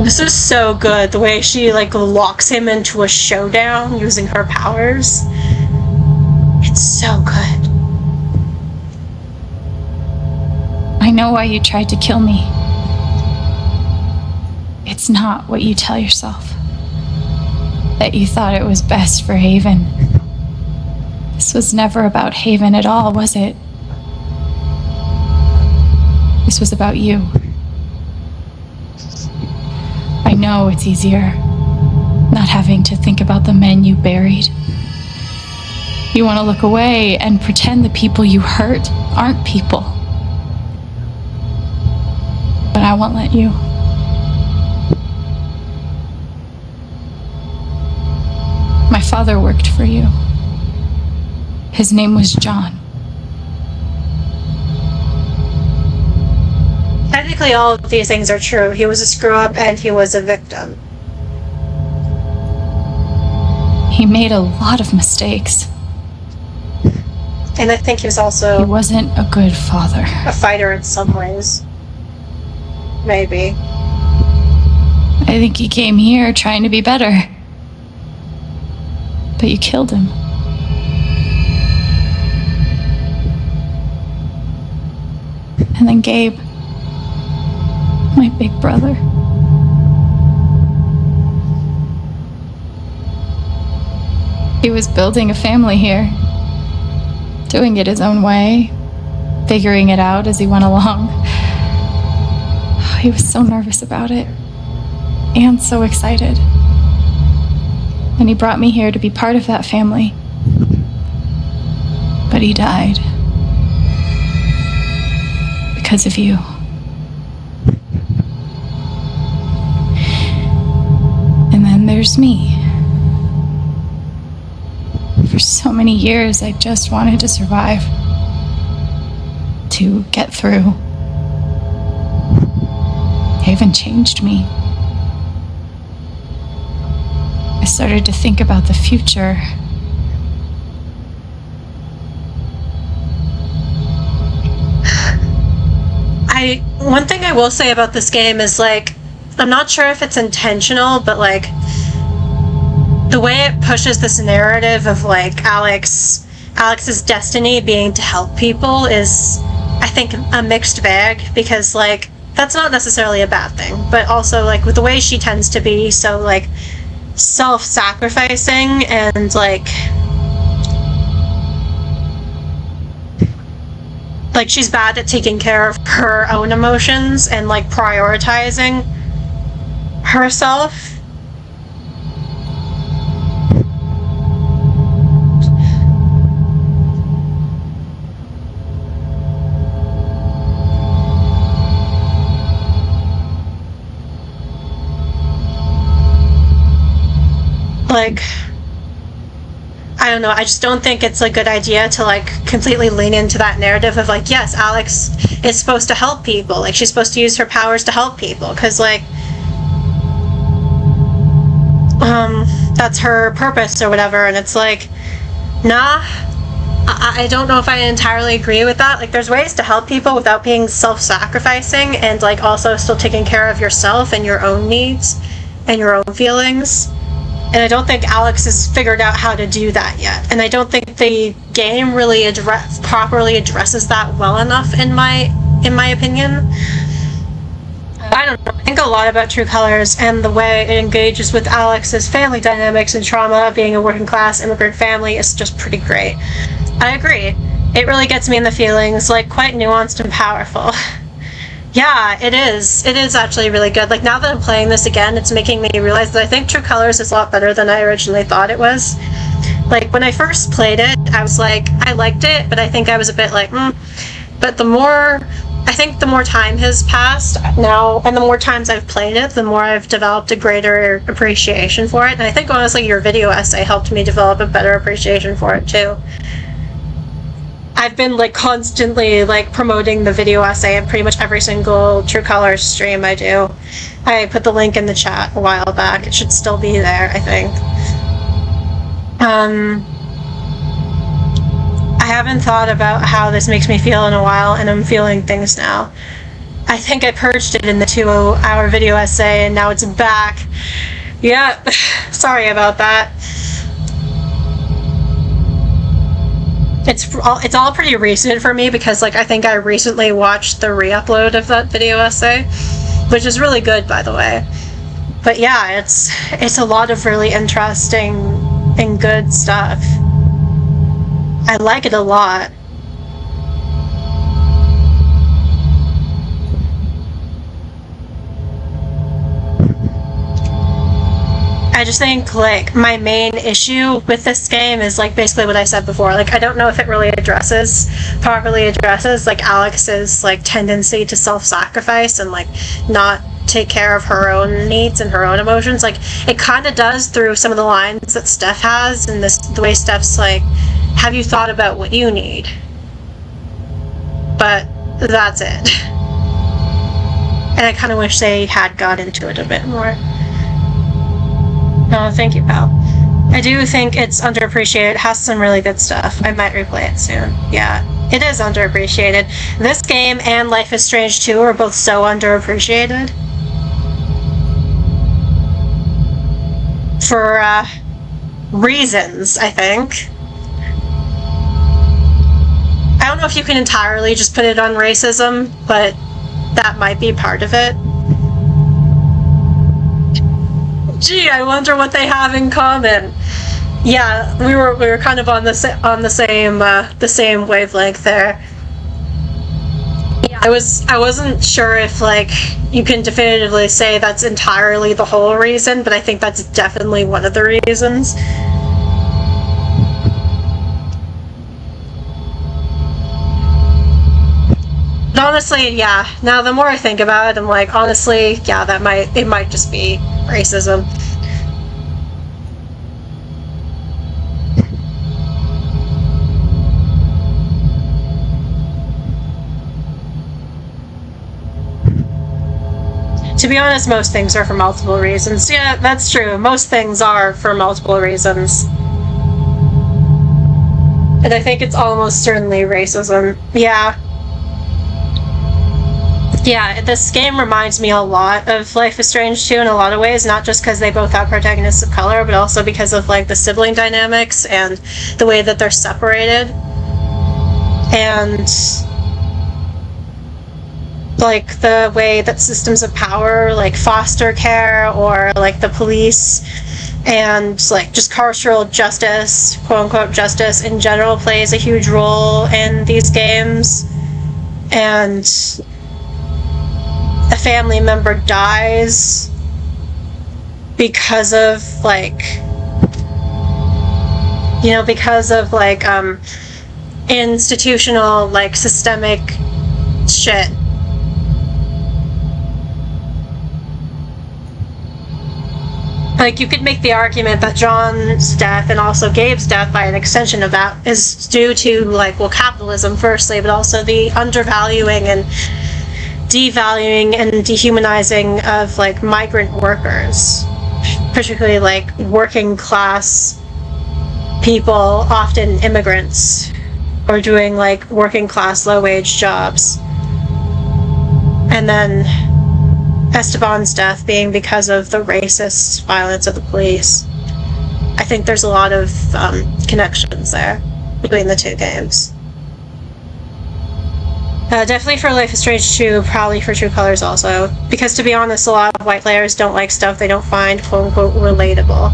This is so good, the way she, like, locks him into a showdown using her powers. It's so good. I know why you tried to kill me. It's not what you tell yourself. That you thought it was best for Haven. This was never about Haven at all, was it? This was about you. I know it's easier, not having to think about the men you buried. You want to look away and pretend the people you hurt aren't people. But I won't let you. My father worked for you. His name was John. Technically, all of these things are true. He was a screw-up and he was a victim. He made a lot of mistakes. And I think he was also... He wasn't a good father. A fighter in some ways. Maybe. I think he came here trying to be better. But you killed him. And then Gabe, my big brother. He was building a family here, doing it his own way, figuring it out as he went along. He was so nervous about it, and so excited. And he brought me here to be part of that family. But he died. Because of you. And then there's me. For so many years, I just wanted to survive. To get through. Haven changed me. I started to think about the future. One thing I will say about this game is, like, I'm not sure if it's intentional, but, like, the way it pushes this narrative of, like, Alex's destiny being to help people is, I think, a mixed bag, because, like, that's not necessarily a bad thing, but also, like, with the way she tends to be so, like, self-sacrificing and, like, she's bad at taking care of her own emotions and, like, prioritizing herself. Like, I don't know, I just don't think it's a good idea to, like, completely lean into that narrative of, like, yes, Alex is supposed to help people, like, she's supposed to use her powers to help people, because, like, that's her purpose or whatever, and it's like, nah, I don't know if I entirely agree with that. Like, there's ways to help people without being self-sacrificing and, like, also still taking care of yourself and your own needs and your own feelings. And I don't think Alex has figured out how to do that yet. And I don't think the game really properly addresses that well enough, in my opinion. I don't know. I think a lot about True Colors and the way it engages with Alex's family dynamics and trauma, being a working class immigrant family, is just pretty great. I agree. It really gets me in the feelings, like, quite nuanced and powerful. Yeah, it is. It is actually really good. Like, now that I'm playing this again, it's making me realize that I think True Colors is a lot better than I originally thought it was. Like, when I first played it, I was like, I liked it, but I think I was a bit like, But I think the more time has passed now, and the more times I've played it, the more I've developed a greater appreciation for it. And I think, honestly, your video essay helped me develop a better appreciation for it, too. I've been, like, constantly, like, promoting the video essay in pretty much every single True Colors stream I do. I put the link in the chat a while back. It should still be there, I think. I haven't thought about how this makes me feel in a while, and I'm feeling things now. I think I purged it in the 2-hour video essay, and now it's back. Yeah, sorry about that. It's all pretty recent for me because, like, I think I recently watched the re-upload of that video essay, which is really good, by the way. But yeah, it's a lot of really interesting and good stuff. I like it a lot. I just think, like, my main issue with this game is, like, basically what I said before. Like, I don't know if it really properly addresses, like, Alex's, like, tendency to self-sacrifice and, like, not take care of her own needs and her own emotions. Like, it kind of does through some of the lines that Steph has, and the way Steph's like, have you thought about what you need? But that's it. And I kind of wish they had got into it a bit more. Oh, thank you, pal. I do think it's underappreciated. It has some really good stuff. I might replay it soon. Yeah, it is underappreciated. This game and Life is Strange 2 are both so underappreciated. For reasons, I think. I don't know if you can entirely just put it on racism, but that might be part of it. Gee, I wonder what they have in common. Yeah, we were kind of on the same wavelength there. Yeah, I wasn't sure if, like, you can definitively say that's entirely the whole reason, but I think that's definitely one of the reasons. But honestly, yeah, now the more I think about it, I'm like, honestly, yeah, it might just be racism. To be honest, most things are for multiple reasons. Yeah, that's true. Most things are for multiple reasons. And I think it's almost certainly racism. Yeah. Yeah, this game reminds me a lot of Life is Strange 2 in a lot of ways, not just because they both have protagonists of color, but also because of, like, the sibling dynamics and the way that they're separated. And, like, the way that systems of power, like foster care or, like, the police and, like, just carceral justice, quote-unquote justice in general, plays a huge role in these games. And a family member dies because of, like, institutional, like, systemic shit. Like, you could make the argument that John's death and also Gabe's death, by an extension of that, is due to, like, well, capitalism firstly, but also the undervaluing and devaluing and dehumanizing of, like, migrant workers, particularly, like, working class people, often immigrants, or doing, like, working class low wage jobs. And then Esteban's death being because of the racist violence of the police. I think there's a lot of connections there between the two games. Definitely for Life is Strange 2, probably for True Colors also. Because, to be honest, a lot of white players don't like stuff they don't find, quote-unquote, relatable.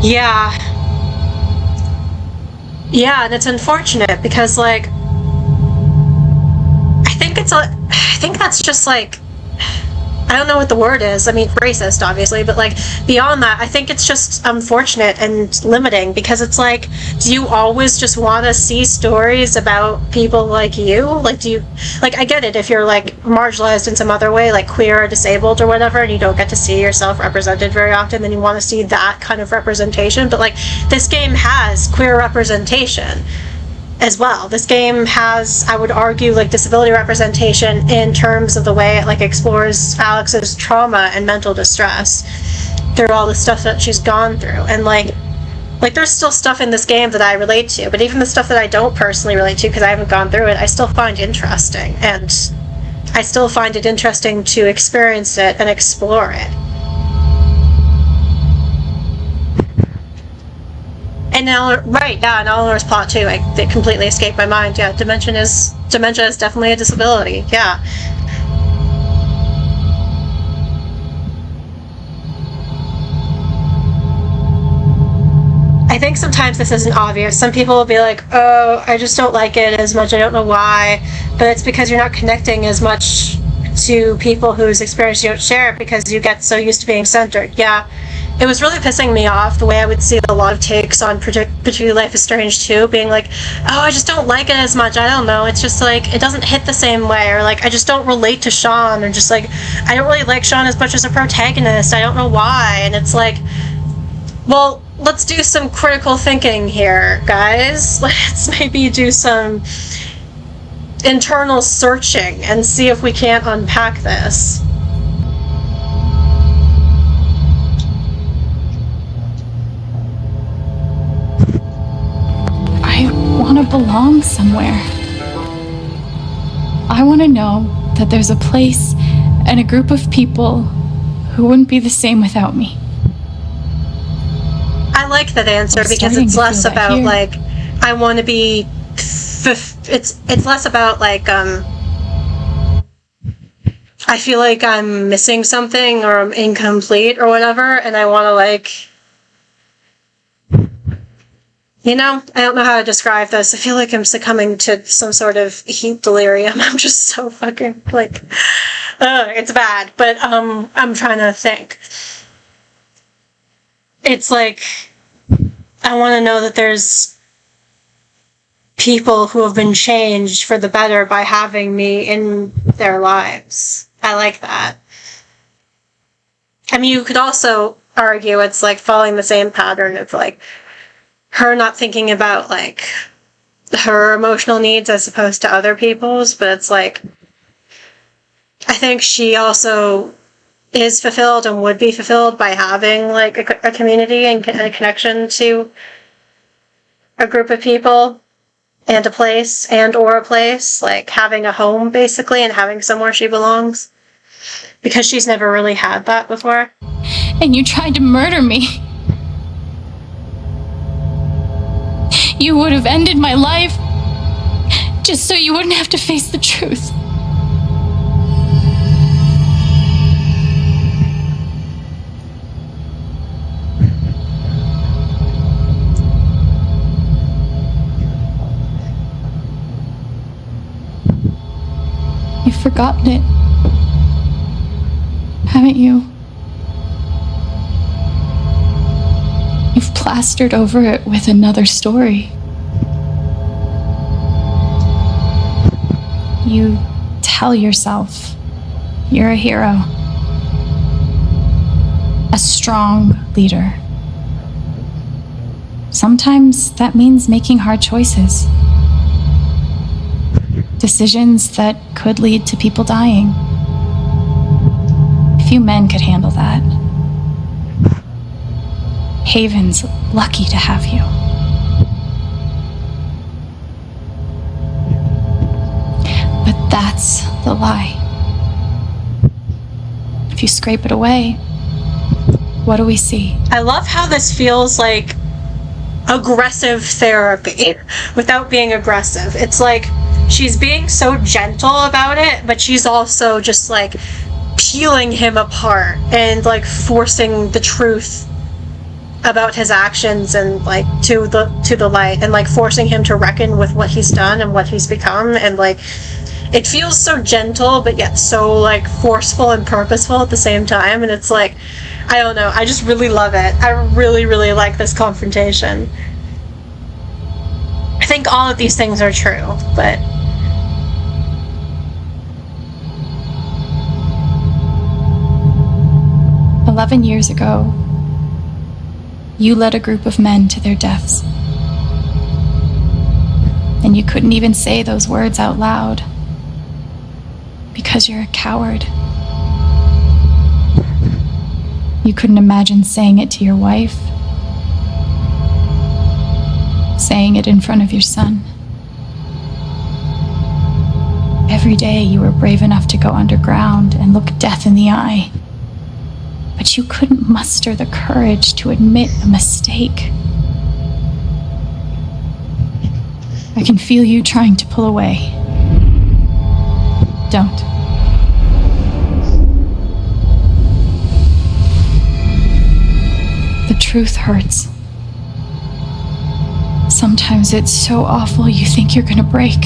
Yeah. Yeah, and it's unfortunate because, like, I think that's just, like, I don't know what the word is. I mean, racist, obviously, but, like, beyond that, I think it's just unfortunate and limiting because it's like, do you always just want to see stories about people like you? Like, do you, like, I get it if you're, like, marginalized in some other way, like queer or disabled or whatever, and you don't get to see yourself represented very often, then you want to see that kind of representation. But, like, this game has queer representation as well. This game has, I would argue, like, disability representation in terms of the way it, like, explores Alex's trauma and mental distress through all the stuff that she's gone through. And, like, Like, there's still stuff in this game that I relate to, but even the stuff that I don't personally relate to because I haven't gone through it, I still find interesting, and I still find it interesting to experience it and explore it. And now, right, yeah, and Eleanor's plot too. It completely escaped my mind. Yeah, dementia is definitely a disability. Yeah. I think sometimes this isn't obvious. Some people will be like, "Oh, I just don't like it as much. I don't know why," but it's because you're not connecting as much to people whose experience you don't share because you get so used to being centered. Yeah. It was really pissing me off the way I would see a lot of takes on particularly Life is Strange 2 being like, oh, I just don't like it as much. I don't know. It's just like, it doesn't hit the same way. Or like, I just don't relate to Sean. Or just like, I don't really like Sean as much as a protagonist. I don't know why. And it's like, well, let's do some critical thinking here, guys. Let's maybe do some internal searching and see if we can't unpack this. I want to belong somewhere. I want to know that there's a place and a group of people who wouldn't be the same without me. I like that answer because it's less about like, I want to be, it's less about like, I feel like I'm missing something or I'm incomplete or whatever, and I want to like, you know, I don't know how to describe this. I feel like I'm succumbing to some sort of heat delirium. I'm just so fucking, like, it's bad. But, I'm trying to think. It's like, I want to know that there's people who have been changed for the better by having me in their lives. I like that. I mean, you could also argue it's, like, following the same pattern of, like, her not thinking about, like, her emotional needs as opposed to other people's, but it's like, I think she also is fulfilled and would be fulfilled by having, like, a community and a connection to a group of people and a place or a place, like, having a home, basically, and having somewhere she belongs. Because she's never really had that before. And you tried to murder me. You would have ended my life just so you wouldn't have to face the truth. You've forgotten it, haven't you? You've plastered over it with another story. You tell yourself you're a hero, a strong leader. Sometimes that means making hard choices. Decisions that could lead to people dying. Few men could handle that. Haven's lucky to have you. But that's the lie. If you scrape it away, what do we see? I love how this feels like aggressive therapy without being aggressive. It's like she's being so gentle about it, but she's also just like peeling him apart and like forcing the truth about his actions and like to the light, and like forcing him to reckon with what he's done and what he's become. And like it feels so gentle but yet so like forceful and purposeful at the same time. And it's like, I don't know, I just really love it. I really, really like this confrontation. I think all of these things are true, but 11 years ago, you led a group of men to their deaths. And you couldn't even say those words out loud because you're a coward. You couldn't imagine saying it to your wife saying it in front of your son. Every day you were brave enough to go underground and look death in the eye. But you couldn't muster the courage to admit a mistake. I can feel you trying to pull away. Don't. The truth hurts. Sometimes it's so awful you think you're gonna break.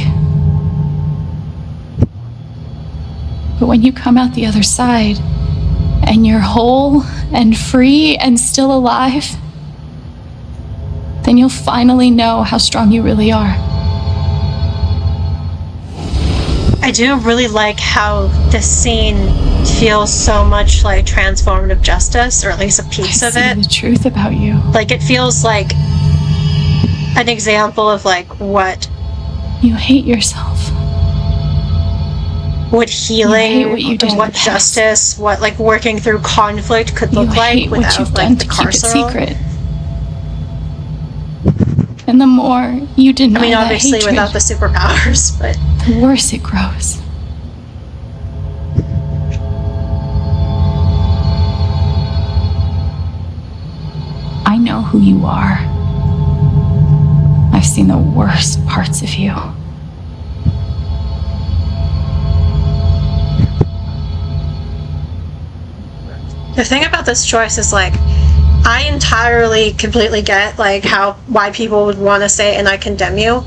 But when you come out the other side, and you're whole and free and still alive, then you'll finally know how strong you really are. I do really like how this scene feels so much like transformative justice, or at least a piece of it. I see the truth about you. Like, it feels like an example of like what You hate yourself. What healing, You hate what you did in what the past. justice, what like working through conflict could look You like hate what without you've like done the to keep it carceral. secret. And the more you deny I mean, that obviously hatred, without the superpowers, but the worse it grows. I know who you are. I've seen the worst parts of you. the thing about this choice is like, I entirely, completely get like why people would want to say "and I condemn you,"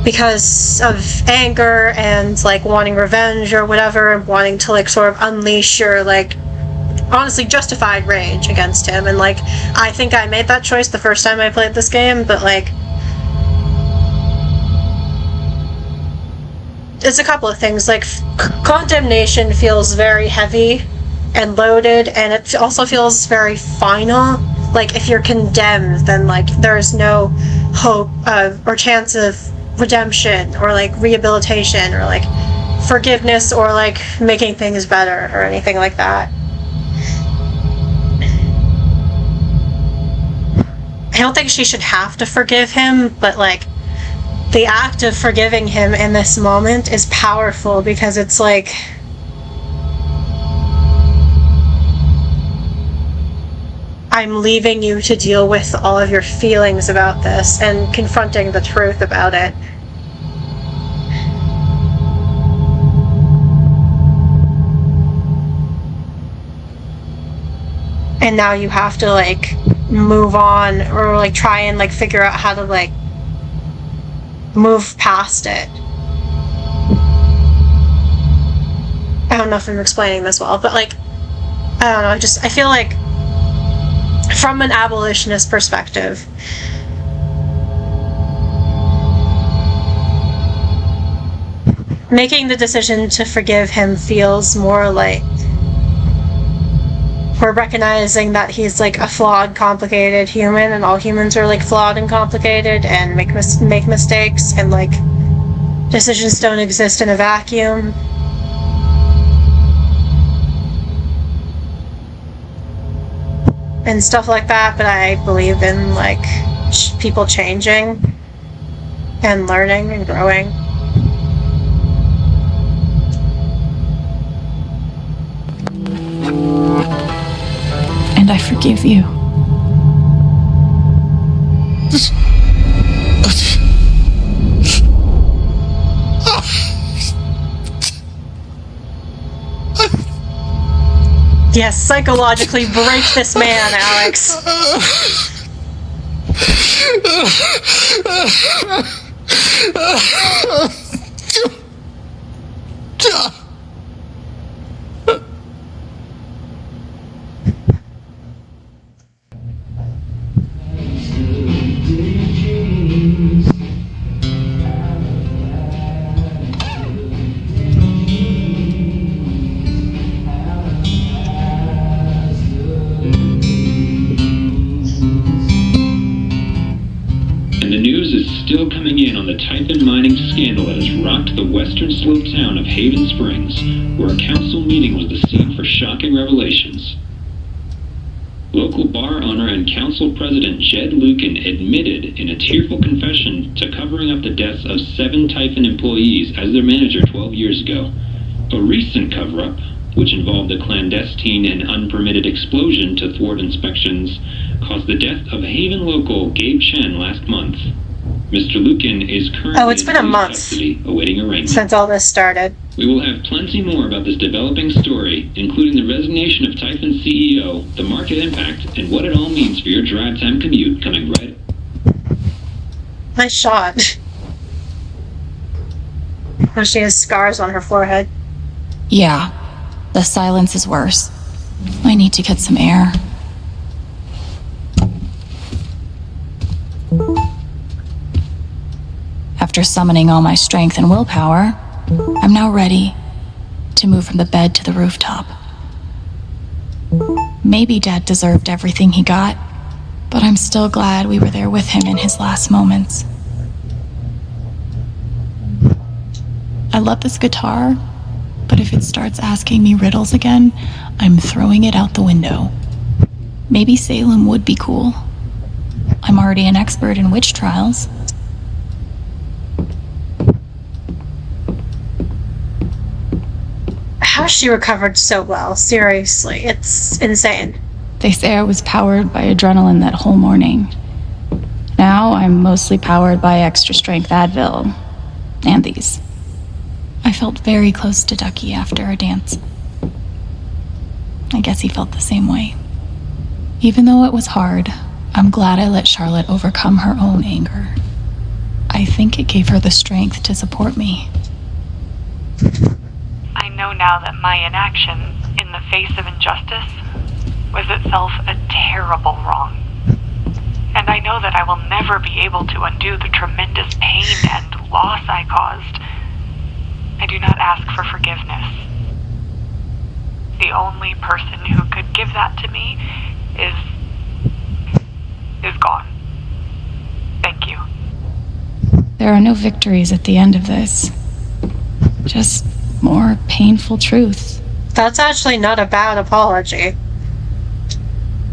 because of anger and like wanting revenge or whatever, and wanting to like sort of unleash your like honestly justified rage against him. And like, I think I made that choice the first time I played this game, but like, it's a couple of things. Like, condemnation feels very heavy and loaded, and it also feels very final. Like, if you're condemned, then like there's no hope or chance of redemption or like rehabilitation or like forgiveness or like making things better or anything like that. I don't think she should have to forgive him, but like, the act of forgiving him in this moment is powerful, because it's like, I'm leaving you to deal with all of your feelings about this and confronting the truth about it. And now you have to like move on, or like try and like figure out how to like move past it. I don't know if I'm explaining this well, but like, I don't know, I feel like from an abolitionist perspective, making the decision to forgive him feels more like we're recognizing that he's like a flawed, complicated human, and all humans are like flawed and complicated and make mistakes, and like decisions don't exist in a vacuum. And stuff like that. But I believe in like people changing and learning and growing. And I forgive you. Yes, psychologically break this man, Alex. Still coming in on the Typhon mining scandal that has rocked the western slope town of Haven Springs, where a council meeting was the scene for shocking revelations. Local bar owner and council president Jed Lucan admitted in a tearful confession to covering up the deaths of 7 Typhon employees as their manager 12 years ago. A recent cover-up, which involved a clandestine and unpermitted explosion to thwart inspections, caused the death of Haven local Gabe Chen last month. Mr. Lucan is currently it's been a month custody, awaiting arraignment. since all this started. We will have plenty more about this developing story, including the resignation of Typhon CEO, the market impact, and what it all means for your drive time commute coming right. Nice shot. Now she has scars on her forehead. Yeah, the silence is worse. I need to get some air. After summoning all my strength and willpower, I'm now ready to move from the bed to the rooftop. Maybe Dad deserved everything he got, but I'm still glad we were there with him in his last moments. I love this guitar, but if it starts asking me riddles again, I'm throwing it out the window. Maybe Salem would be cool. I'm already an expert in witch trials. How she recovered so well, seriously, it's insane. They say I was powered by adrenaline that whole morning. Now I'm mostly powered by extra strength Advil and these. I felt very close to Ducky after our dance. I guess he felt the same way. Even though it was hard, I'm glad I let Charlotte overcome her own anger. I think it gave her the strength to support me. I know now that my inaction in the face of injustice was itself a terrible wrong. And I know that I will never be able to undo the tremendous pain and loss I caused. I do not ask for forgiveness. The only person who could give that to me is gone. Thank you. There are no victories at the end of this. Just more painful truth. That's actually not a bad apology.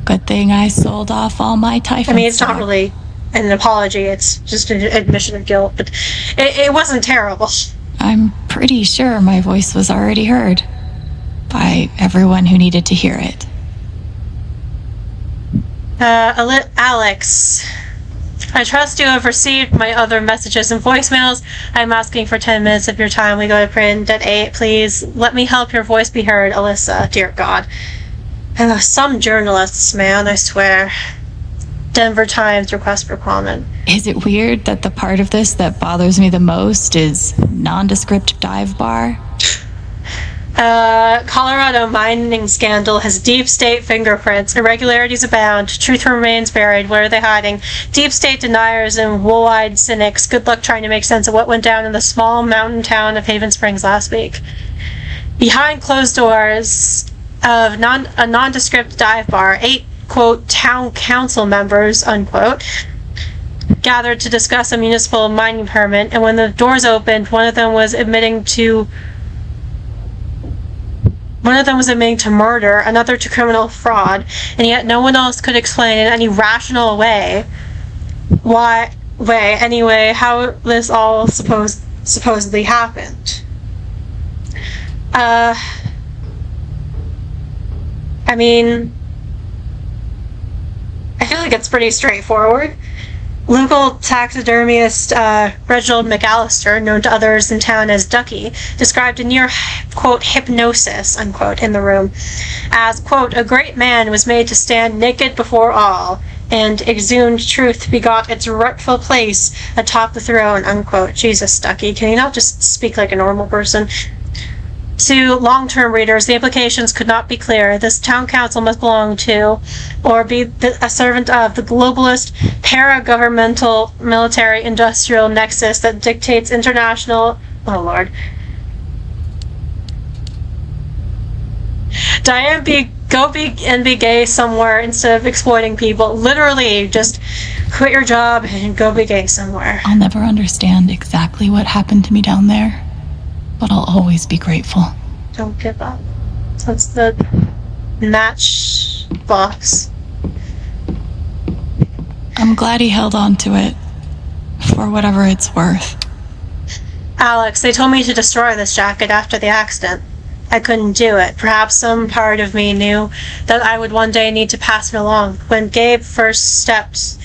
Good thing I sold off all my Typhon I mean, it's stock. not really an apology, it's just an admission of guilt, but it wasn't terrible. I'm pretty sure my voice was already heard by everyone who needed to hear it. Alex, I trust you have received my other messages and voicemails. I'm asking for 10 minutes of your time. We go to print at 8. Please let me help your voice be heard, Alyssa. Dear God. Some journalists, man, I swear. Denver Times request for comment. Is it weird that the part of this that bothers me the most is nondescript dive bar? Colorado mining scandal has deep state fingerprints. Irregularities abound. Truth remains buried. What are they hiding? Deep state deniers and wool-eyed cynics. Good luck trying to make sense of what went down in the small mountain town of Haven Springs last week. Behind closed doors of a nondescript dive bar, 8, quote, town council members, unquote, gathered to discuss a municipal mining permit, and when the doors opened, one of them was admitting to murder, another to criminal fraud, and yet no one else could explain in any rational way how this all supposedly happened. I mean, I feel like it's pretty straightforward. Local taxidermist Reginald McAllister, known to others in town as Ducky, described a near, quote, hypnosis, unquote, in the room as, quote, a great man was made to stand naked before all, and exhumed truth begot its rightful place atop the throne, unquote. Jesus, Ducky, can you not just speak like a normal person? To long-term readers, the implications could not be clearer. This town council must belong to, or be a servant of, the globalist, para-governmental, military-industrial nexus that dictates international... Oh, Lord. Diane, go and be gay somewhere instead of exploiting people. Literally, just quit your job and go be gay somewhere. I'll never understand exactly what happened to me down there, but I'll always be grateful. Don't give up. That's the matchbox. I'm glad he held on to it, for whatever it's worth. Alex, they told me to destroy this jacket after the accident. I couldn't do it. Perhaps some part of me knew that I would one day need to pass it along. When Gabe first stepped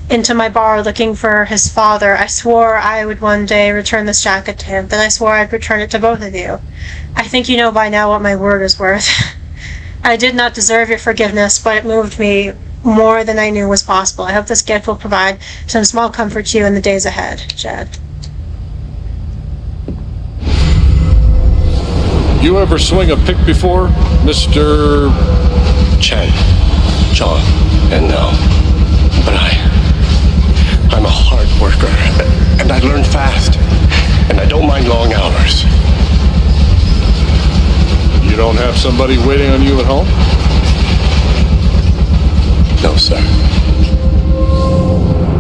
into my bar looking for his father, I swore I would one day return this jacket to him. Then I swore I'd return it to both of you. I think you know by now what my word is worth. I did not deserve your forgiveness, but it moved me more than I knew was possible. I hope this gift will provide some small comfort to you in the days ahead, Jed. You ever swing a pick before, Mr. Chen, John, and no. But I'm a hard worker, and I learn fast, and I don't mind long hours. You don't have somebody waiting on you at home? No, sir.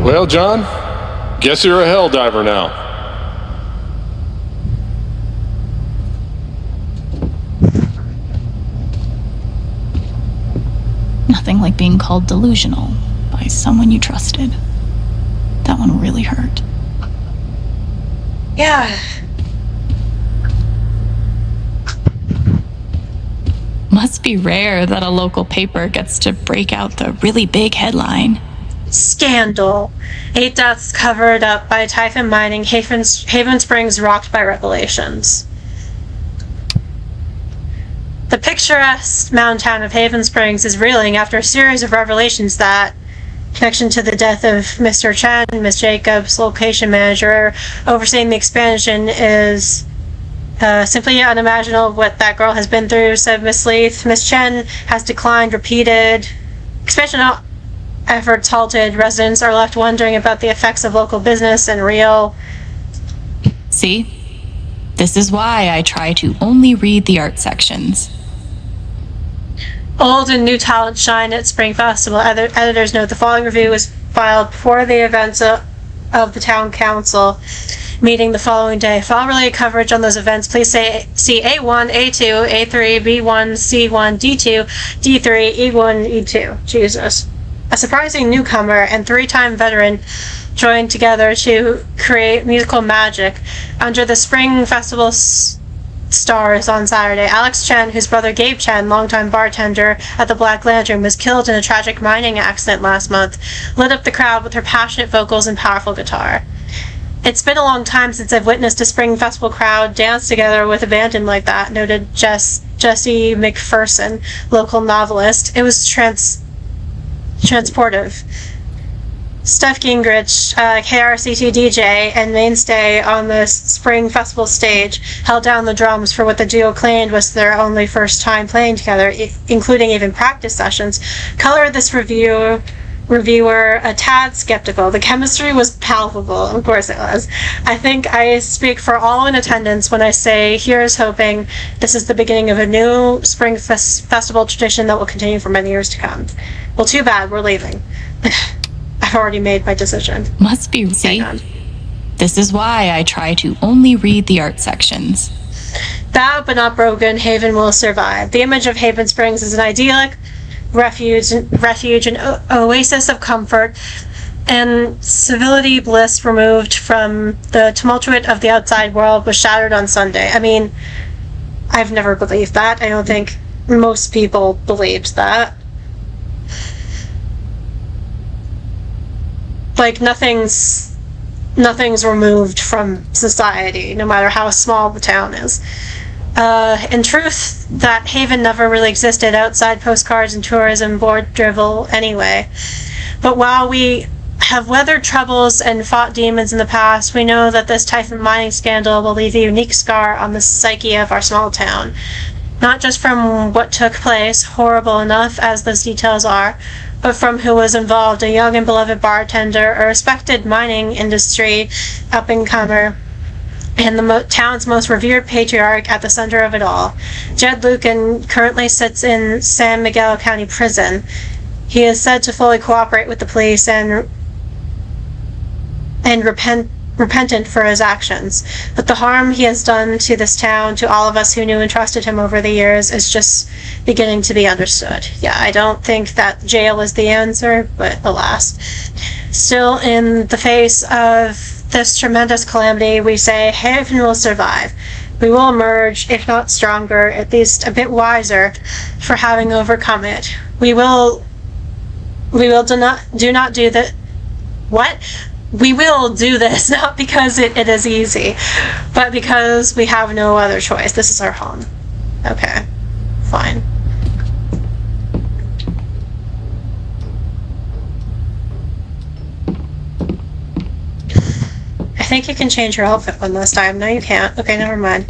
Well, John, guess you're a hell diver now. Nothing like being called delusional by someone you trusted. That one really hurt. Yeah. Must be rare that a local paper gets to break out the really big headline. Scandal. 8 deaths covered up by Typhon Mining. Haven Springs rocked by revelations. The picturesque mountain town of Haven Springs is reeling after a series of revelations that connection to the death of Mr. Chen, Miss Jacobs, location manager, overseeing the expansion is simply unimaginable what that girl has been through, said Miss Leith. Miss Chen has declined repeated expansion efforts halted. Residents are left wondering about the effects of local business and real. See? This is why I try to only read the art sections. Old and new talent shine at Spring Festival. Editors note the following review was filed before the events of the town council meeting the following day. For all related coverage on those events, please see A1, A2, A3, B1, C1, D2, D3, E1, E2. Jesus. A surprising newcomer and 3-time veteran joined together to create musical magic under the Spring Festival stars on Saturday. Alex Chen, whose brother Gabe Chen, longtime bartender at the Black Lantern, was killed in a tragic mining accident last month, lit up the crowd with her passionate vocals and powerful guitar. It's been a long time since I've witnessed a Spring Festival crowd dance together with abandon like that, noted Jesse McPherson, local novelist. It was transportive. Steph Gingrich, KRCT DJ and mainstay on the Spring Festival stage, held down the drums for what the duo claimed was their only first time playing together, including even practice sessions. Colored this reviewer a tad skeptical. The chemistry was palpable. Of course it was. I think I speak for all in attendance when I say here's hoping this is the beginning of a new Spring Festival tradition that will continue for many years to come. Well, too bad. We're leaving. I've already made my decision. Must be. See? This is why I try to only read the art sections. Bowed but not broken, Haven will survive. The image of Haven Springs is an idyllic refuge, an oasis of comfort and civility, bliss removed from the tumult of the outside world was shattered on Sunday. I mean, I've never believed that. I don't think most people believed that. Like, nothing's removed from society, no matter how small the town is. In truth, that Haven never really existed outside postcards and tourism board drivel anyway. But while we have weathered troubles and fought demons in the past, we know that this Typhon mining scandal will leave a unique scar on the psyche of our small town. Not just from what took place, horrible enough as those details are, but from who was involved, a young and beloved bartender, a respected mining industry up-and-comer, and the town's most revered patriarch at the center of it all. Jed Lucan currently sits in San Miguel County Prison. He is said to fully cooperate with the police and repentant for his actions. But the harm he has done to this town, to all of us who knew and trusted him over the years, is just beginning to be understood. Yeah, I don't think that jail is the answer, but alas. Still, in the face of this tremendous calamity, we say Haven will survive. We will emerge, if not stronger, at least a bit wiser for having overcome it. We will do not do that. What? We will do this, not because it is easy, but because we have no other choice. This is our home. Okay, fine. I think you can change your outfit one last time. No, you can't. Okay, never mind.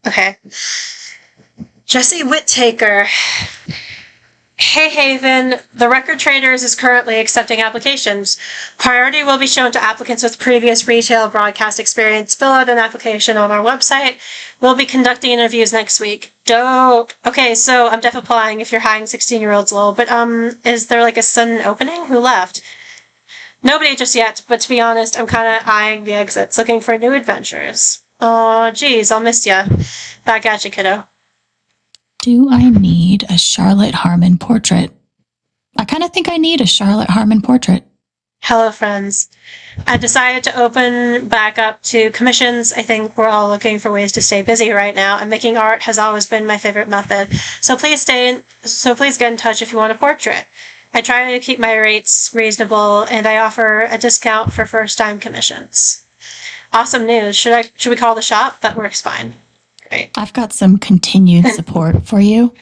Okay. Jesse Whittaker. Hey Haven, the Record Traders is currently accepting applications. Priority will be shown to applicants with previous retail broadcast experience. Fill out an application on our website. We'll be conducting interviews next week. Dope. Okay, so I'm def applying if you're hiring 16-year-olds, lol. But is there like a sudden opening? Who left? Nobody just yet, but to be honest, I'm kind of eyeing the exits, looking for new adventures. Oh, geez, I'll miss ya. Back at you, kiddo. Do I need a Charlotte Harmon portrait? I kind of think I need a Charlotte Harmon portrait. Hello, friends. I've decided to open back up to commissions. I think we're all looking for ways to stay busy right now, and making art has always been my favorite method. So please get in touch if you want a portrait. I try to keep my rates reasonable, and I offer a discount for first-time commissions. Awesome news. Should we call the shop? That works fine. Great. I've got some continued support for you.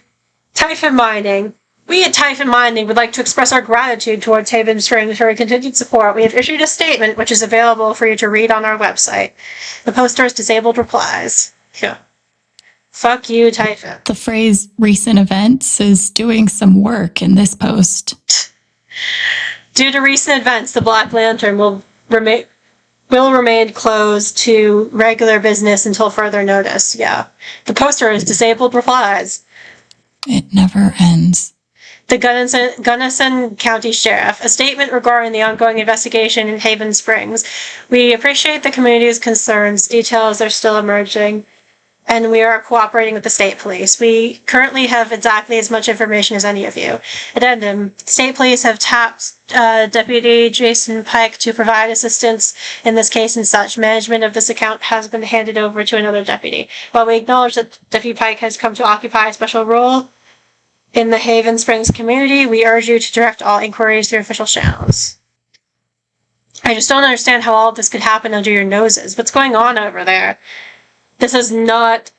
Typhon Mining. We at Typhon Mining would like to express our gratitude towards Haven Springs for your continued support. We have issued a statement which is available for you to read on our website. The poster is disabled replies. Yeah. Fuck you, Typhon. The phrase recent events is doing some work in this post. Due to recent events, the Black Lantern will remain closed to regular business until further notice. Yeah. The poster is disabled replies. It never ends. The Gunnison County Sheriff. A statement regarding the ongoing investigation in Haven Springs. We appreciate the community's concerns. Details are still emerging, and we are cooperating with the state police. We currently have exactly as much information as any of you. Addendum. State police have tapped Deputy Jason Pike to provide assistance in this case and such. Management of this account has been handed over to another deputy. While we acknowledge that Deputy Pike has come to occupy a special role in the Haven Springs community, we urge you to direct all inquiries through official channels. I just don't understand how all of this could happen under your noses. What's going on over there? This is not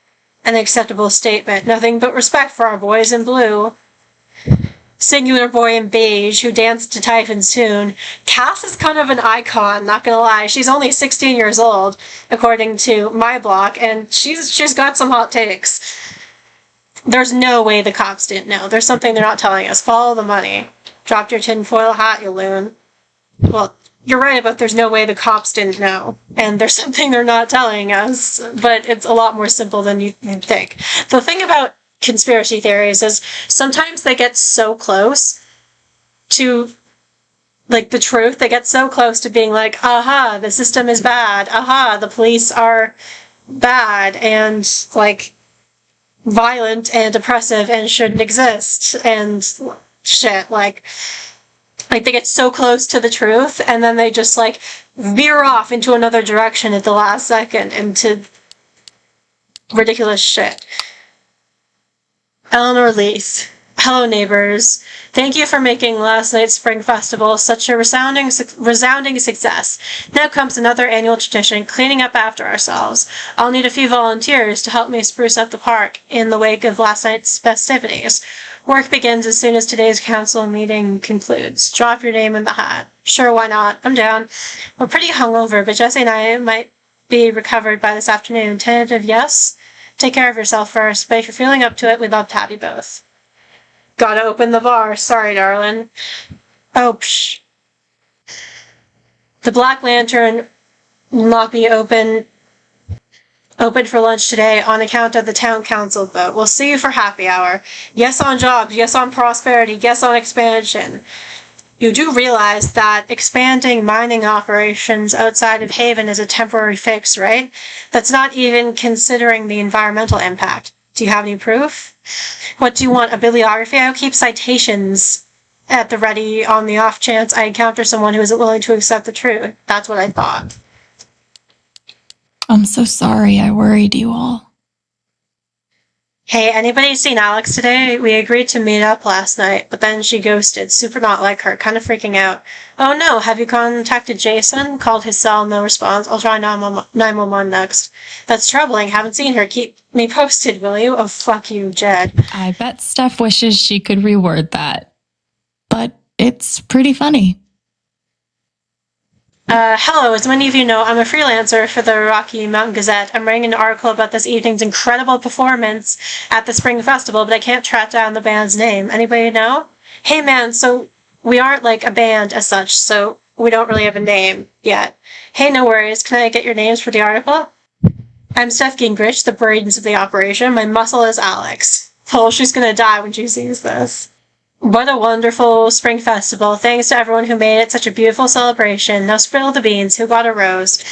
an acceptable statement. Nothing but respect for our boys in blue. Singular boy in beige who danced to Typhon's tune. Cass is kind of an icon, not gonna lie. She's only 16 years old, according to my blog, and she's got some hot takes. There's no way the cops didn't know. There's something they're not telling us. Follow the money. Dropped your tinfoil hat, you loon. Well, you're right about there's no way the cops didn't know. And there's something they're not telling us, but it's a lot more simple than you think. The thing about conspiracy theories is sometimes they get so close to, like, the truth. They get so close to being like, aha, the system is bad. Aha, the police are bad and, like, violent and oppressive and shouldn't exist and shit. Like they get so close to the truth and then they just like veer off into another direction at the last second into ridiculous shit. Eleanor Leith. Hello, neighbors. Thank you for making last night's Spring Festival such a resounding success. Now comes another annual tradition, cleaning up after ourselves. I'll need a few volunteers to help me spruce up the park in the wake of last night's festivities. Work begins as soon as today's council meeting concludes. Drop your name in the hat. Sure, why not? I'm down. We're pretty hungover, but Jesse and I might be recovered by this afternoon. Tentative yes? Take care of yourself first, but if you're feeling up to it, we'd love to have you both. Gotta open the bar. Sorry, darling. Oh, psh. The Black Lantern will not be open Open for lunch today on account of the town council vote. We'll see you for happy hour. Yes on jobs, yes on prosperity, yes on expansion. You do realize that expanding mining operations outside of Haven is a temporary fix, right? That's not even considering the environmental impact. Do you have any proof? What do you want, a bibliography? I'll keep citations at the ready on the off chance I encounter someone who isn't willing to accept the truth. That's what I thought. I'm so sorry I worried you all. Hey, anybody seen Alex today? We agreed to meet up last night, but then she ghosted. Super not like her, kind of freaking out. Oh no, have you contacted Jason? Called his cell, no response. I'll try 911 next. That's troubling, haven't seen her. Keep me posted, will you? Oh, fuck you, Jed. I bet Steph wishes she could reword that. But it's pretty funny. Hello, as many of you know, I'm a freelancer for the Rocky Mountain Gazette. I'm writing an article about this evening's incredible performance at the Spring Festival, but I can't track down the band's name. Anybody know? Hey man, so we aren't like a band as such, so we don't really have a name yet. Hey, no worries. Can I get your names for the article? I'm Steph Gingrich, the brains of the operation. My muscle is Alex. Oh, she's gonna die when she sees this. What a wonderful spring festival. Thanks to everyone who made it such a beautiful celebration. Now spill the beans. Who got a rose?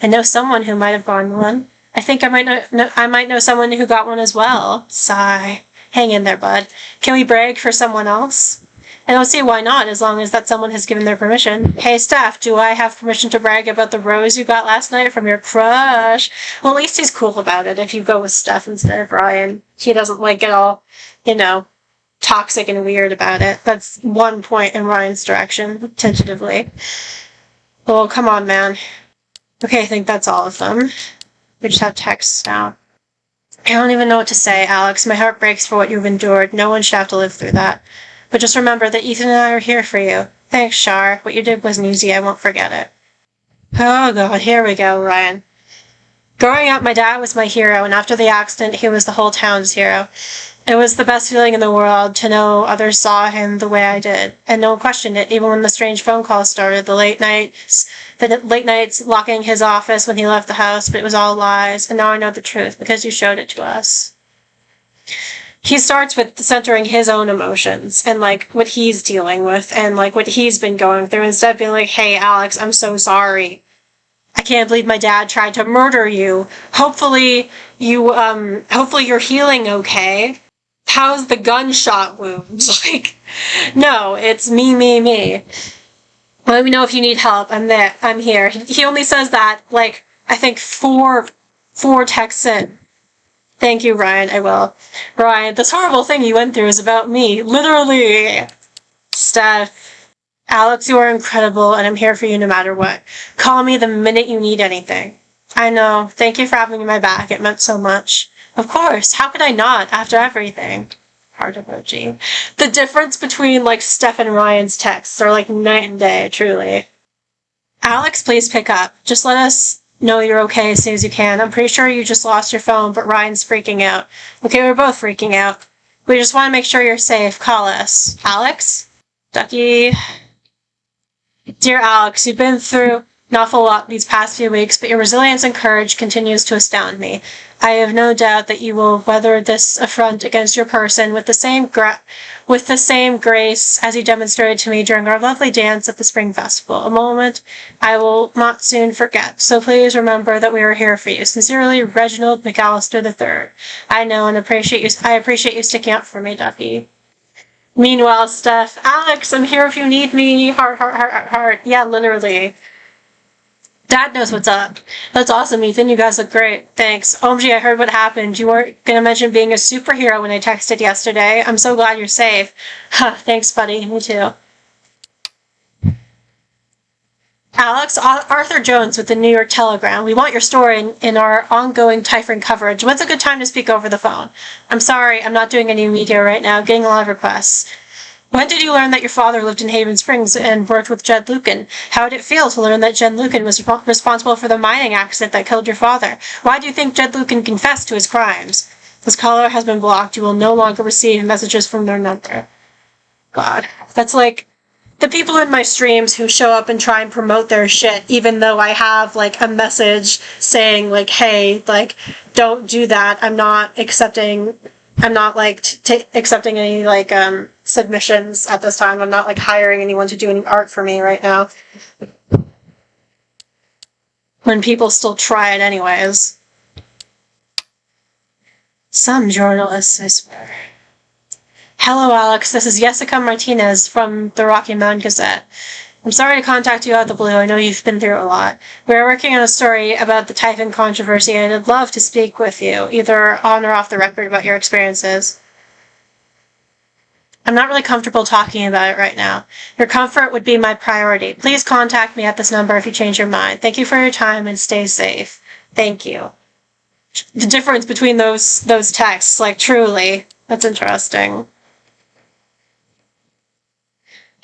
I know someone who might have gotten one. I think I might know someone who got one as well. Sigh. Hang in there, bud. Can we brag for someone else? I don't see why not, as long as that someone has given their permission. Hey, Steph, do I have permission to brag about the rose you got last night from your crush? Well, at least he's cool about it if you go with Steph instead of Ryan. He doesn't get all, toxic and weird about it. That's one point in Ryan's direction, tentatively. Oh, come on, man. Okay, I think that's all of them. We just have texts now. I don't even know what to say, Alex. My heart breaks for what you've endured. No one should have to live through that. But just remember that Ethan and I are here for you. Thanks, Shar. What you did wasn't easy. I won't forget it. Oh, God. Here we go, Ryan. Growing up, my dad was my hero, and after the accident, he was the whole town's hero. It was the best feeling in the world to know others saw him the way I did, and no one questioned it, even when the strange phone calls started, the late nights locking his office when he left the house, but it was all lies, and now I know the truth, because you showed it to us. He starts with centering his own emotions, and, what he's dealing with, and, what he's been going through, instead of being like, hey, Alex, I'm so sorry. I can't believe my dad tried to murder you. Hopefully you're healing okay. How's the gunshot wounds? No, it's me. Let me know if you need help. I'm there. I'm here. He only says that, I think four texts in. Thank you, Ryan. I will. Ryan, this horrible thing you went through is about me. Literally. Steph. Alex, you are incredible, and I'm here for you no matter what. Call me the minute you need anything. I know. Thank you for having my back. It meant so much. Of course. How could I not, after everything? Heart emoji. The difference between, Steph and Ryan's texts are, night and day, truly. Alex, please pick up. Just let us know you're okay as soon as you can. I'm pretty sure you just lost your phone, but Ryan's freaking out. Okay, we're both freaking out. We just want to make sure you're safe. Call us. Alex? Ducky? Dear Alex, you've been through an awful lot these past few weeks, but your resilience and courage continues to astound me. I have no doubt that you will weather this affront against your person with the same grace as you demonstrated to me during our lovely dance at the Spring Festival, a moment I will not soon forget. So please remember that we are here for you. Sincerely, Reginald McAllister III. I know and I appreciate you sticking up for me, Duffy. Meanwhile, Steph, Alex, I'm here if you need me. Heart. Yeah, literally. Dad knows what's up. That's awesome, Ethan. You guys look great. Thanks. OMG, I heard what happened. You weren't going to mention being a superhero when I texted yesterday. I'm so glad you're safe. Thanks, buddy. Me too. Alex, Arthur Jones with the New York Telegram. We want your story in our ongoing Typhon coverage. When's a good time to speak over the phone? I'm sorry, I'm not doing any media right now. Getting a lot of requests. When did you learn that your father lived in Haven Springs and worked with Jed Lucan? How did it feel to learn that Jed Lucan was responsible for the mining accident that killed your father? Why do you think Jed Lucan confessed to his crimes? This caller has been blocked. You will no longer receive messages from their number. God, that's the people in my streams who show up and try and promote their shit, even though I have like a message saying like, hey, like, don't do that. I'm not accepting any like submissions at this time. I'm not like hiring anyone to do any art for me right now. When people still try it anyways. Some journalists, I swear. Hello, Alex. This is Jessica Martinez from the Rocky Mountain Gazette. I'm sorry to contact you out of the blue. I know you've been through a lot. We're working on a story about the typhon controversy, and I'd love to speak with you, either on or off the record, about your experiences. I'm not really comfortable talking about it right now. Your comfort would be my priority. Please contact me at this number if you change your mind. Thank you for your time and stay safe. Thank you. The difference between those texts, like, truly, that's interesting.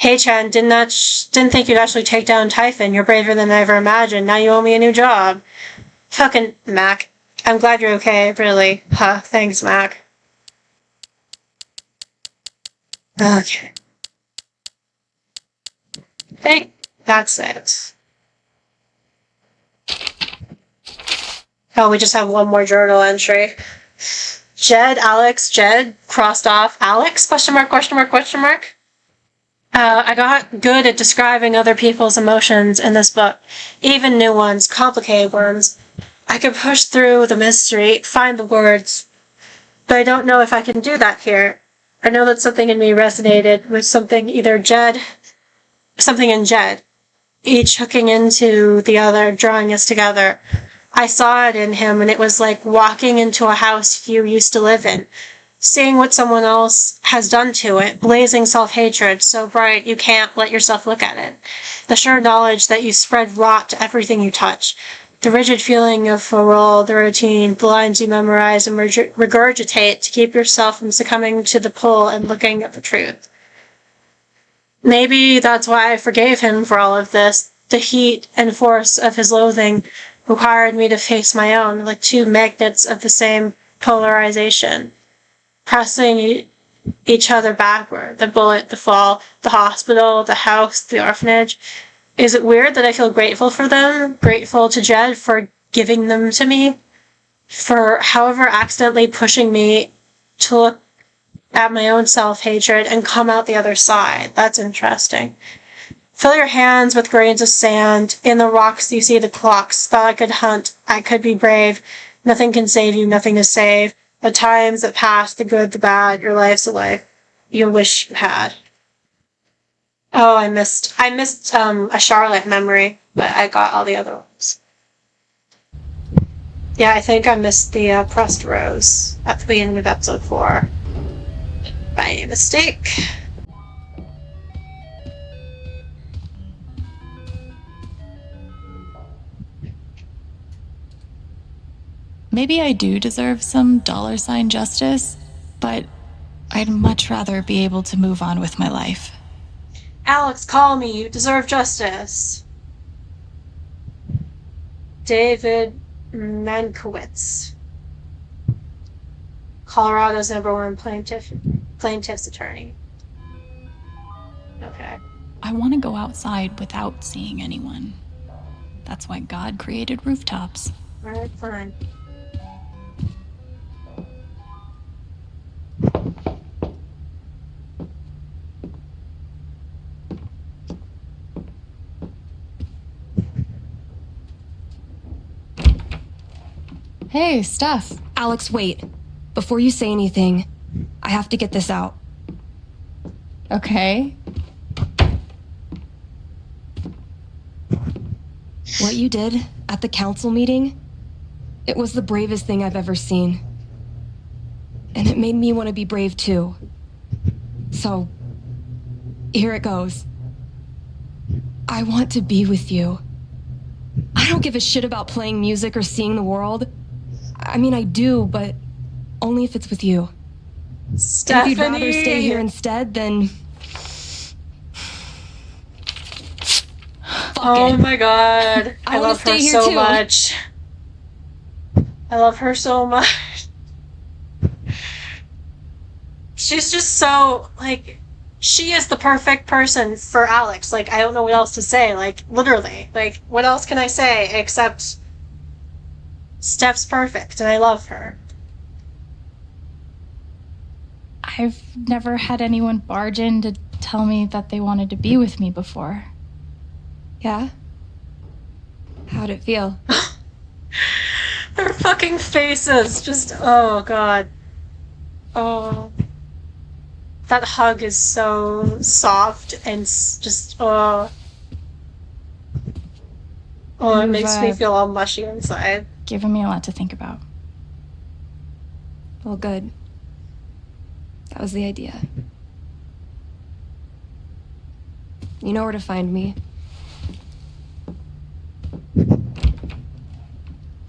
Hey Chen, didn't think you'd actually take down Typhon. You're braver than I ever imagined. Now you owe me a new job. Fucking Mac. I'm glad you're okay, really. Huh, thanks, Mac. Okay. I think that's it. Oh, we just have one more journal entry. Jed, crossed off. Alex, question mark. I got good at describing other people's emotions in this book, even new ones, complicated ones. I could push through the mystery, find the words, but I don't know if I can do that here. I know that something in me resonated with something in Jed, each hooking into the other, drawing us together. I saw it in him, and it was like walking into a house you used to live in, seeing what someone else has done to it, blazing self-hatred so bright you can't let yourself look at it. The sure knowledge that you spread rot to everything you touch. The rigid feeling of a role, the routine, the lines you memorize and regurgitate to keep yourself from succumbing to the pull and looking at the truth. Maybe that's why I forgave him for all of this. The heat and force of his loathing required me to face my own, like two magnets of the same polarization, pressing each other backward. The bullet, the fall, the hospital, the house, the orphanage. Is it weird that I feel grateful for them? Grateful to Jed for giving them to me? For however accidentally pushing me to look at my own self-hatred and come out the other side. That's interesting. Fill your hands with grains of sand. In the rocks you see the clocks. Thought I could hunt. I could be brave. Nothing can save you. Nothing to save. The times that pass, the good, the bad. Your life's a life you wish you had. Oh, I missed a Charlotte memory, but I got all the other ones. Yeah, I think I missed the pressed rose at the beginning of episode 4. By mistake. Maybe I do deserve some $ justice, but I'd much rather be able to move on with my life. Alex, call me. You deserve justice. David Mankiewicz. Colorado's #1 plaintiff's attorney. Okay. I want to go outside without seeing anyone. That's why God created rooftops. Alright, fine. Hey, Steph. Alex, wait. Before you say anything, I have to get this out. Okay. What you did at the council meeting, it was the bravest thing I've ever seen. And it made me want to be brave too. So, here it goes. I want to be with you. I don't give a shit about playing music or seeing the world. I mean, I do, but only if it's with you. Stephanie! If you'd rather stay here instead, then... Oh my god. I love her so too. much. I love her so much. She's just so, like, she is the perfect person for Alex. Like, I don't know what else to say. Like, literally. Like, what else can I say except Steph's perfect and I love her. I've never had anyone barge in to tell me that they wanted to be with me before. Yeah? How'd it feel? Their fucking faces. Just, oh god. Oh. That hug is so soft and just, oh. Oh, it You've, makes me feel all mushy inside. Given me a lot to think about. Well, good. That was the idea. You know where to find me.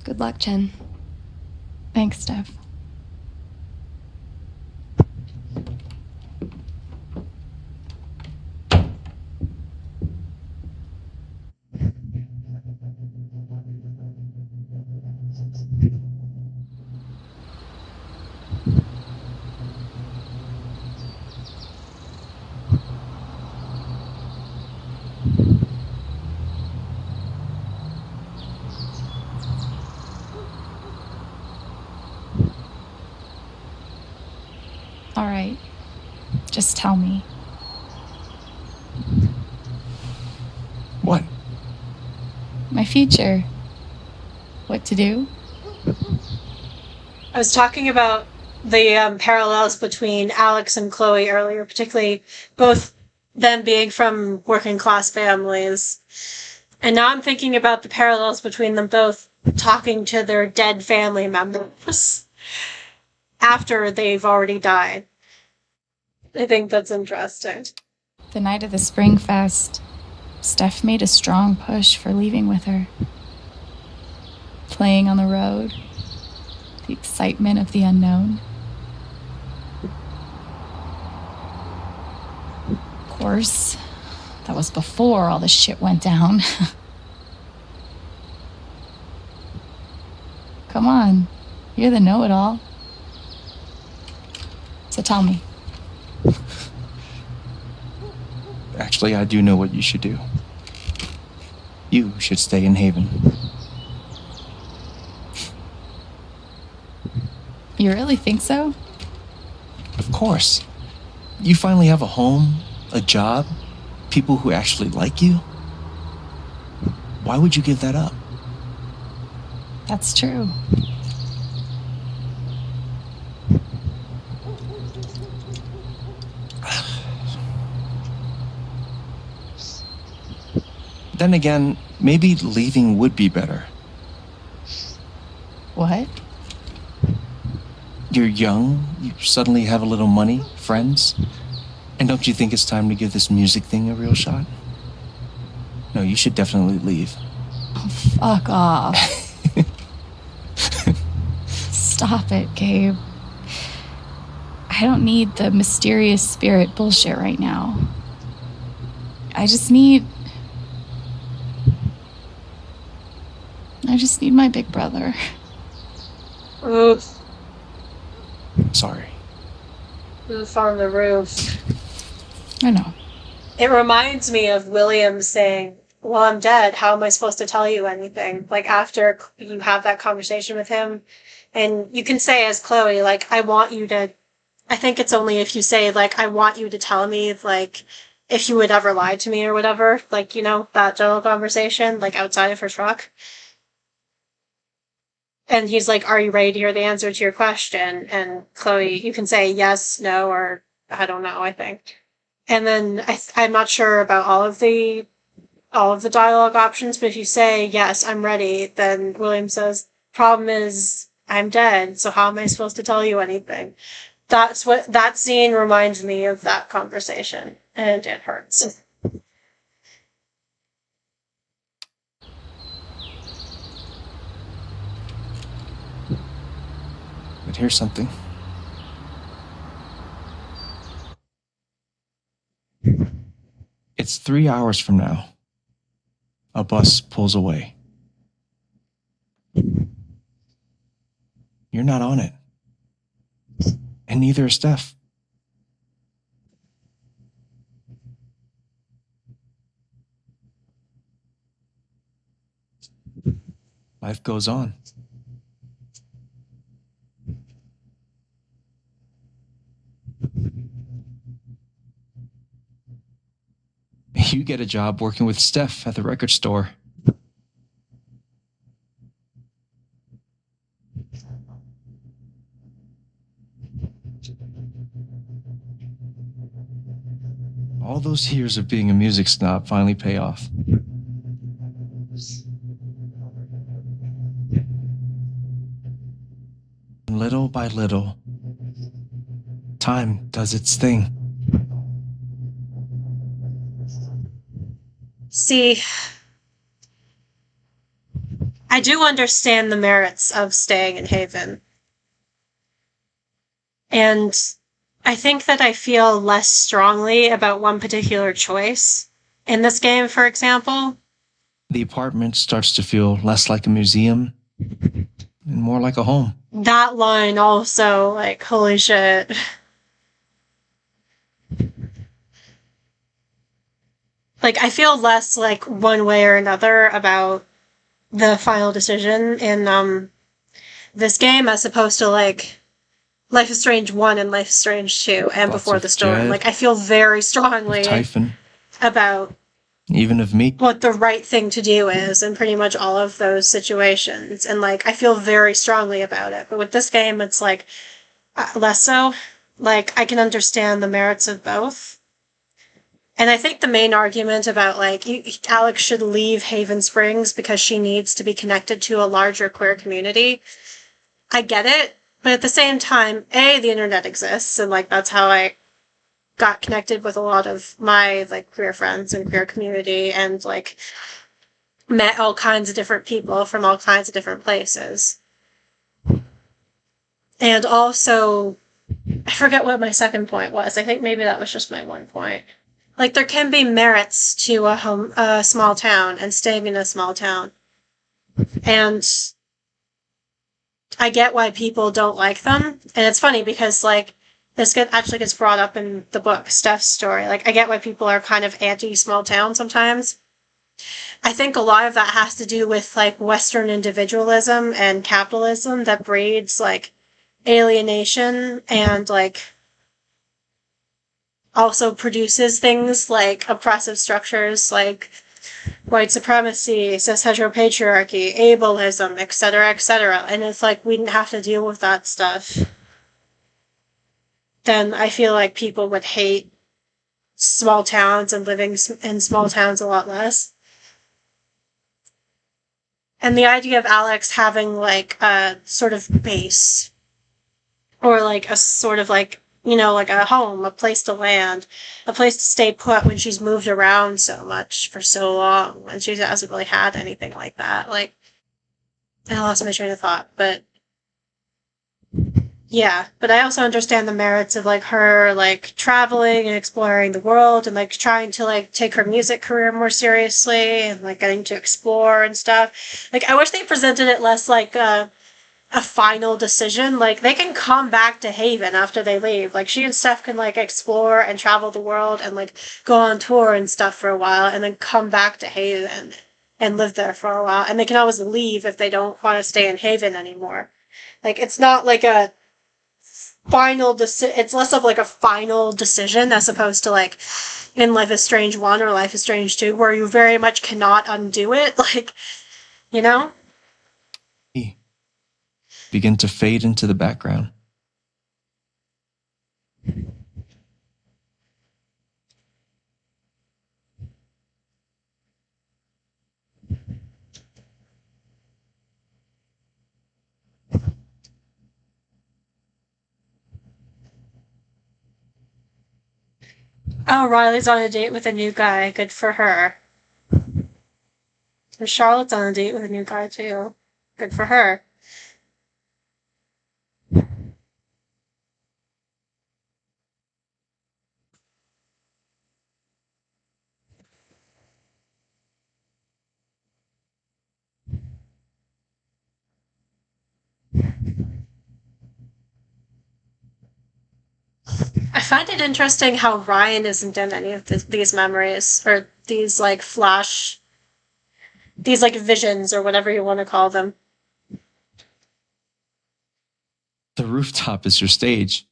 Good luck, Chen. Thanks, Steph. All right. Just tell me. What? My future. What to do? I was talking about the parallels between Alex and Chloe earlier, particularly both them being from working class families. And now I'm thinking about the parallels between them both talking to their dead family members after they've already died. I think that's interesting. The night of the Spring Fest, Steph made a strong push for leaving with her. Playing on the road, the excitement of the unknown. Of course, that was before all the shit went down. Come on, you're the know-it-all. So tell me. Actually, I do know what you should do. You should stay in Haven. You really think so? Of course. You finally have a home, a job, people who actually like you. Why would you give that up? That's true. Then again, maybe leaving would be better. What? You're young, you suddenly have a little money, friends, and don't you think it's time to give this music thing a real shot? No, you should definitely leave. Oh, fuck off. Stop it, Gabe. I don't need the mysterious spirit bullshit right now. I just need my big brother. Oof. Sorry. Oof on the roof. I know. It reminds me of William saying, well, I'm dead. How am I supposed to tell you anything? Like, after you have that conversation with him, and you can say as Chloe, like, I think it's only if you say, like, I want you to tell me, like, if you would ever lie to me or whatever, like, you know, that general conversation, like, outside of her truck. And he's like, are you ready to hear the answer to your question? And Chloe, you can say yes, no, or I don't know, I think. And then I'm not sure about all of the dialogue options, but if you say, yes, I'm ready, then William says, problem is, I'm dead, so how am I supposed to tell you anything? That's what, that scene reminds me of that conversation, and it hurts. But here's something. It's 3 hours from now. A bus pulls away. You're not on it. And neither is Steph. Life goes on. You get a job working with Steph at the record store. All those years of being a music snob finally pay off. And little by little, time does its thing. See, I do understand the merits of staying in Haven. And I think that I feel less strongly about one particular choice. In this game, for example, The apartment starts to feel less like a museum and more like a home. that line also, like, holy shit. Like, I feel less like one way or another about the final decision in this game as opposed to like Life is Strange 1 and Life is Strange 2 and Thoughts Before of the Storm. Jed, Like, I feel very strongly of Typhon, about even of me. what the right thing to do is in pretty much all of those situations. And, like, I feel very strongly about it. But with this game, it's, like, less so. Like, I can understand the merits of both. And I think the main argument about, like, Alex should leave Haven Springs because she needs to be connected to a larger queer community, I get it. But at the same time, A, the internet exists, and, like, that's how I got connected with a lot of my, like, queer friends and queer community, and, like, met all kinds of different people from all kinds of different places. And also, I forget what my second point was. I think maybe that was just my one point. Like, there can be merits to a small town and staying in a small town. And I get why people don't like them. And it's funny because, like, this actually gets brought up in the book, Steph's story. Like, I get why people are kind of anti-small town sometimes. I think a lot of that has to do with, like, Western individualism and capitalism that breeds, like, alienation and, like, also produces things like oppressive structures like white supremacy, cis heteropatriarchy, ableism, etc., etc. And it's like we didn't have to deal with that stuff. Then I feel like people would hate small towns and living in small towns a lot less. And the idea of Alex having, like, a sort of base, or, like, a sort of, like, you know, like a home, a place to land, a place to stay put when she's moved around so much for so long, and she hasn't really had anything like that. Like, I lost my train of thought, but yeah. But I also understand the merits of, like, her, like, traveling and exploring the world and, like, trying to, like, take her music career more seriously and, like, getting to explore and stuff. Like, I wish they presented it less like a final decision. Like, they can come back to Haven after they leave. Like, she and Steph can, like, explore and travel the world and, like, go on tour and stuff for a while and then come back to Haven and live there for a while. And they can always leave if they don't want to stay in Haven anymore. Like, it's not like a final it's less of, like, a final decision as opposed to, like, in Life is Strange 1 or Life is Strange 2, where you very much cannot undo it. Like, you know? Begin to fade into the background. Oh, Riley's on a date with a new guy. Good for her. And Charlotte's on a date with a new guy, too. Good for her. I find it interesting how Ryan isn't in any of these memories, or these, like, flash these like visions or whatever you want to call them. The rooftop is your stage.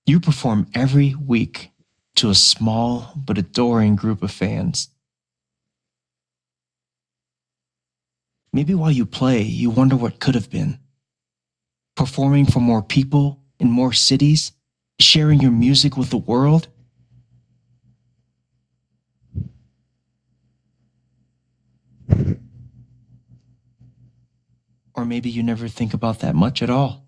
You perform every week to a small but adoring group of fans. Maybe while you play, you wonder what could have been. Performing for more people in more cities, sharing your music with the world. Or maybe you never think about that much at all.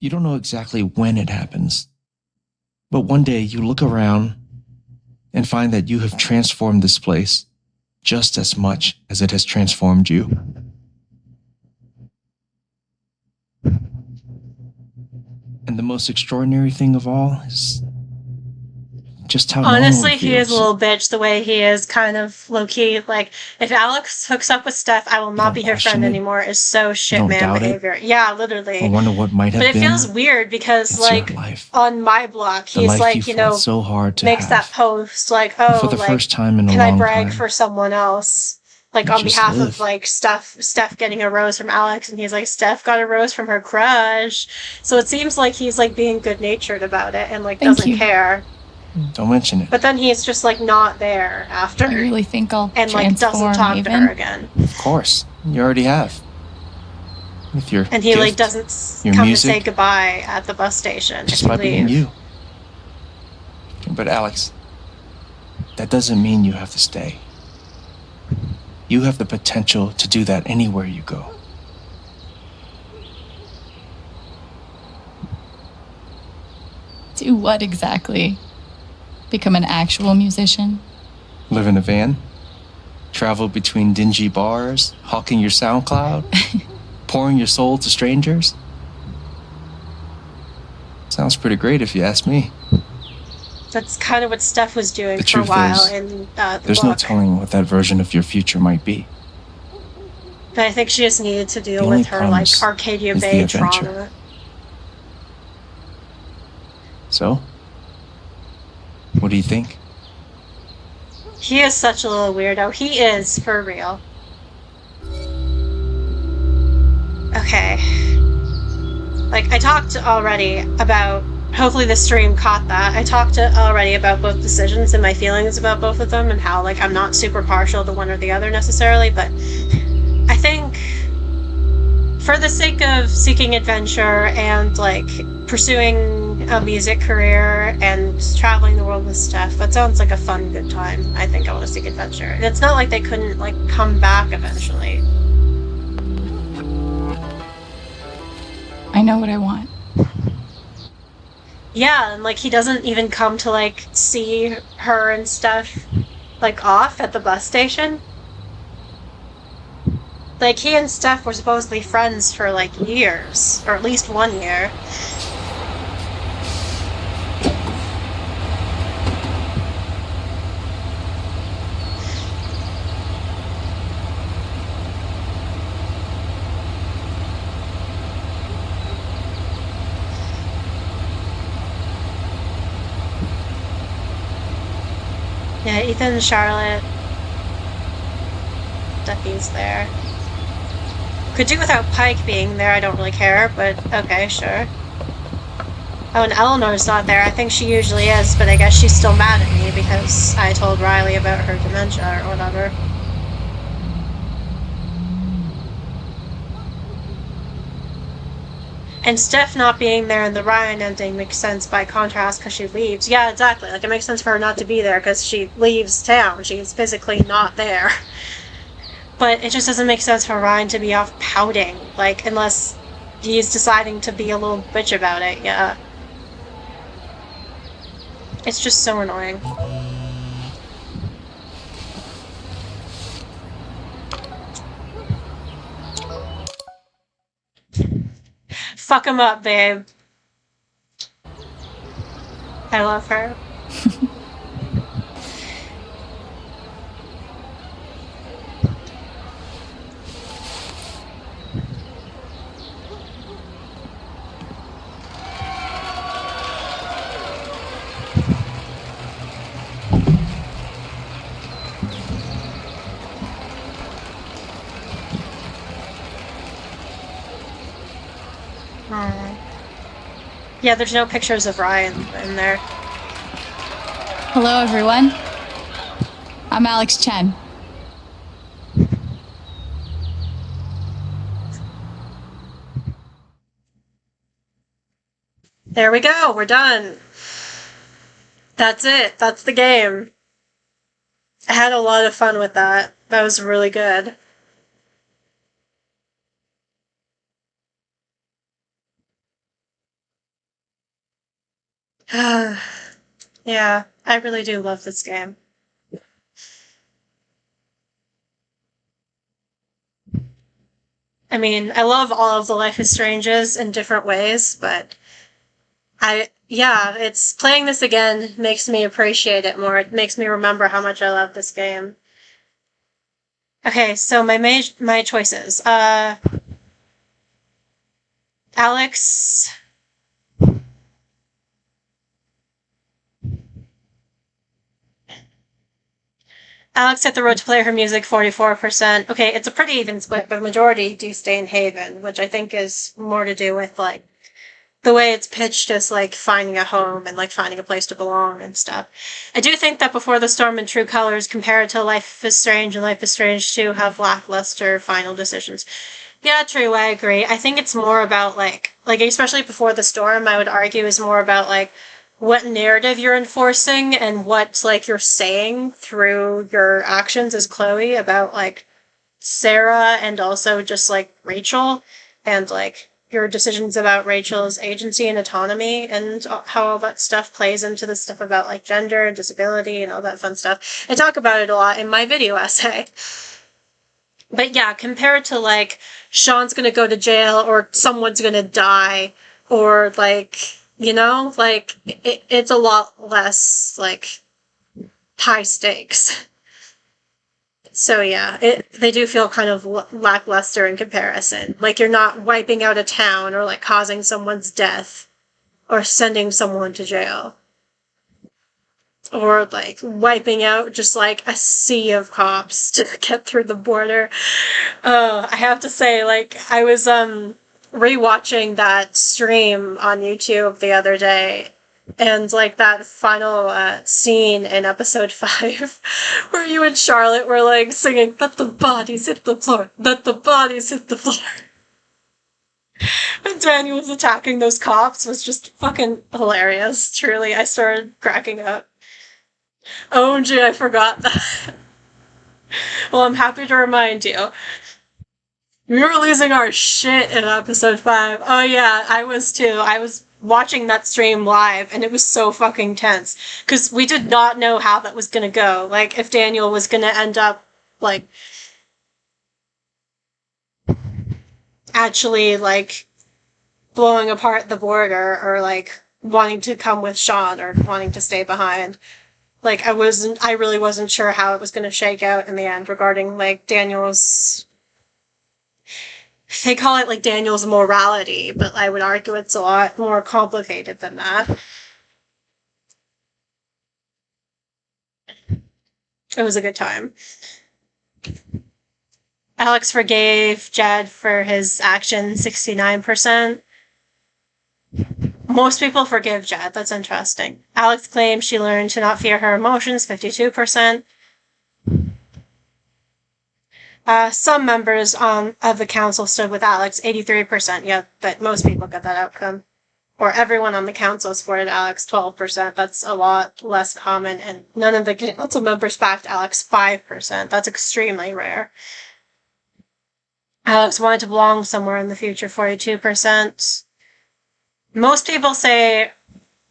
You don't know exactly when it happens, but one day you look around and find that you have transformed this place just as much as it has transformed you. And the most extraordinary thing of all is just how Honestly, normal it he is a feels. little bitch the way he is, kind of low-key. Like, if Alex hooks up with Steph, I will not be her question friend it? anymore. Is so shit don't man doubt it? behavior. Yeah, literally. I wonder what might have But it been. feels weird because, It's like, your life. on my block, The he's life like, you you know, fought so hard to makes that have. post, like, And oh, for the like, first time in a can I long brag time, for someone else? Like, you on just behalf live. of, like, Steph getting a rose from Alex, and he's like, Steph got a rose from her crush. So it seems like he's, like, being good-natured about it and, like, Thank doesn't you. care. Don't mention it. But then he's just, like, not there after. You really think I'll and, like, doesn't transform talk Haven? to her again. Of course, you already have. With your And he, gift, like, doesn't your come music, to say goodbye at the bus station just if by you being leave. you. But Alex, that doesn't mean you have to stay. You have the potential to do that anywhere you go. Do what exactly? Become an actual musician? Live in a van, travel between dingy bars, hawking your SoundCloud, pouring your soul to strangers. Sounds pretty great if you ask me. That's kind of what Steph was doing The for a truth while is, in the There's book. no telling what that version of your future might be. But I think she just needed to The deal only with her, like, promise Arcadia is the Bay adventure. trauma. So, what do you think? He is such a little weirdo. He is, for real. Okay. Like, I talked already about... Hopefully the stream caught that. I talked already about both decisions and my feelings about both of them and how, like, I'm not super partial to one or the other necessarily, but I think for the sake of seeking adventure and, like, pursuing a music career and traveling the world with Steph, that sounds like a fun, good time. I think I want to seek adventure. And it's not like they couldn't, like, come back eventually. I know what I want. Yeah, and, like, he doesn't even come to, like, see her and Steph, like, off at the bus station. Like, he and Steph were supposedly friends for, like, years. Or at least 1 year. Yeah, Ethan, Charlotte, Duffy's there. Could do without Pike being there, I don't really care, but okay, sure. Oh, and Eleanor's not there. I think she usually is, but I guess she's still mad at me because I told Riley about her dementia or whatever. And Steph not being there in the Ryan ending makes sense by contrast because she leaves. Yeah, exactly. Like, it makes sense for her not to be there because she leaves town. She's physically not there. But it just doesn't make sense for Ryan to be off pouting. Like, unless he's deciding to be a little bitch about it, yeah. It's just so annoying. Fuck him up, babe. I love her. Yeah, there's no pictures of Ryan in there. Hello, everyone. I'm Alex Chen. There we go. We're done. That's it. That's the game. I had a lot of fun with that. That was really good. Yeah, I really do love this game. I mean, I love all of the Life is Stranges in different ways, but it's playing this again makes me appreciate it more. It makes me remember how much I love this game. Okay, so my choices. Alex. Alex hit the road to play her music 44%. Okay, it's a pretty even split, but the majority do stay in Haven, which I think is more to do with like the way it's pitched as like finding a home and like finding a place to belong and stuff. I do think that Before the Storm and True Colors compared to Life is Strange and Life is Strange 2 have lackluster final decisions. Yeah, true, I agree. I think it's more about like especially Before the Storm, I would argue is more about like what narrative you're enforcing and what like you're saying through your actions as Chloe about like Sarah and also just like Rachel and like your decisions about Rachel's agency and autonomy and how all that stuff plays into the stuff about like gender and disability and all that fun stuff. I talk about it a lot in my video essay. But yeah, compared to like Sean's gonna go to jail or someone's gonna die or like, like it's a lot less like high stakes. So yeah, they do feel kind of lackluster in comparison. Like you're not wiping out a town or like causing someone's death or sending someone to jail. Or like wiping out just like a sea of cops to get through the border. I have to say, like, I was rewatching that stream on YouTube the other day, and like that final scene in episode 5 where you and Charlotte were like singing "Let the bodies hit the floor, let the bodies hit the floor." When Daniel was attacking those cops was just fucking hilarious. Truly, I started cracking up. OMG, I forgot that. Well, I'm happy to remind you. We were losing our shit in episode 5. Oh yeah, I was too. I was watching that stream live and it was so fucking tense. Because we did not know how that was gonna go. Like, if Daniel was gonna end up, like, actually, like, blowing apart the border or, like, wanting to come with Sean or wanting to stay behind. Like, I really wasn't sure how it was gonna shake out in the end regarding, like, Daniel's. They call it like Daniel's morality, but I would argue it's a lot more complicated than that. It was a good time. Alex forgave Jed for his action, 69%. Most people forgive Jed, that's interesting. Alex claims she learned to not fear her emotions, 52%. Some members of the council stood with Alex, 83%. Yeah, but most people got that outcome. Or everyone on the council supported Alex, 12%. That's a lot less common, and none of the council members backed Alex, 5%. That's extremely rare. Alex wanted to belong somewhere in the future, 42%. Most people say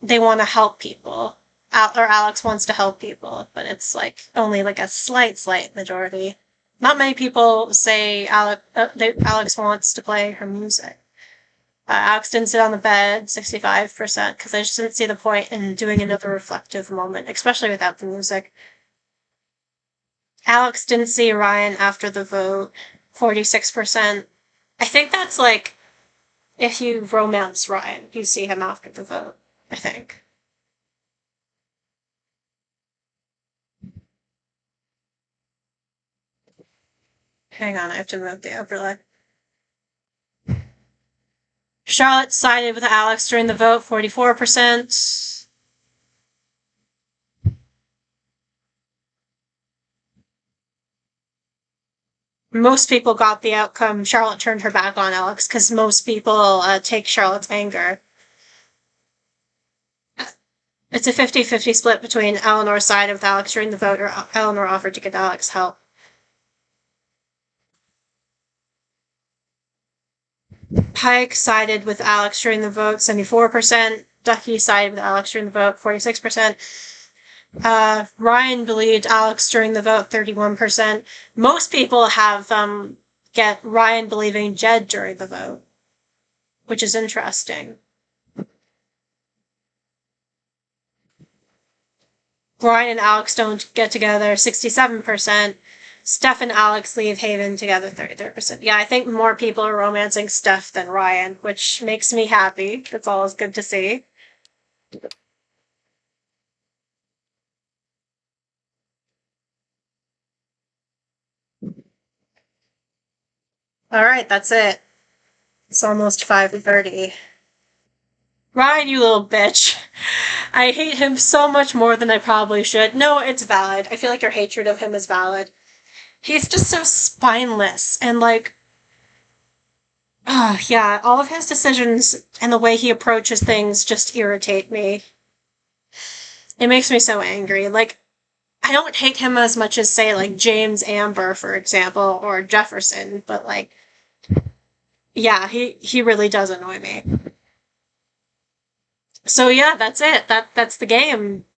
they want to help people, or Alex wants to help people, but it's like only like a slight majority. Not many people say Alex wants to play her music. Alex didn't sit on the bed, 65%, because I just didn't see the point in doing another reflective moment, especially without the music. Alex didn't see Ryan after the vote, 46%. I think that's like, if you romance Ryan, you see him after the vote, I think. Hang on, I have to move the overlay. Charlotte sided with Alex during the vote, 44%. Most people got the outcome. Charlotte turned her back on Alex because most people take Charlotte's anger. It's a 50-50 split between Eleanor sided with Alex during the vote, or Eleanor offered to get Alex help. Pike sided with Alex during the vote, 74%. Ducky sided with Alex during the vote, 46%. Ryan believed Alex during the vote, 31%. Most people have get Ryan believing Jed during the vote, which is interesting. Ryan and Alex don't get together, 67%. Steph and Alex leave Haven together, 33%. Yeah, I think more people are romancing Steph than Ryan, which makes me happy. That's always good to see. Alright, that's it. It's almost 5:30. Ryan, you little bitch. I hate him so much more than I probably should. No, it's valid. I feel like your hatred of him is valid. He's just so spineless and like... yeah, all of his decisions and the way he approaches things just irritate me. It makes me so angry. Like, I don't hate him as much as, say, like, James Amber, for example, or Jefferson, but, like, yeah, he really does annoy me. So yeah, that's it. That's the game.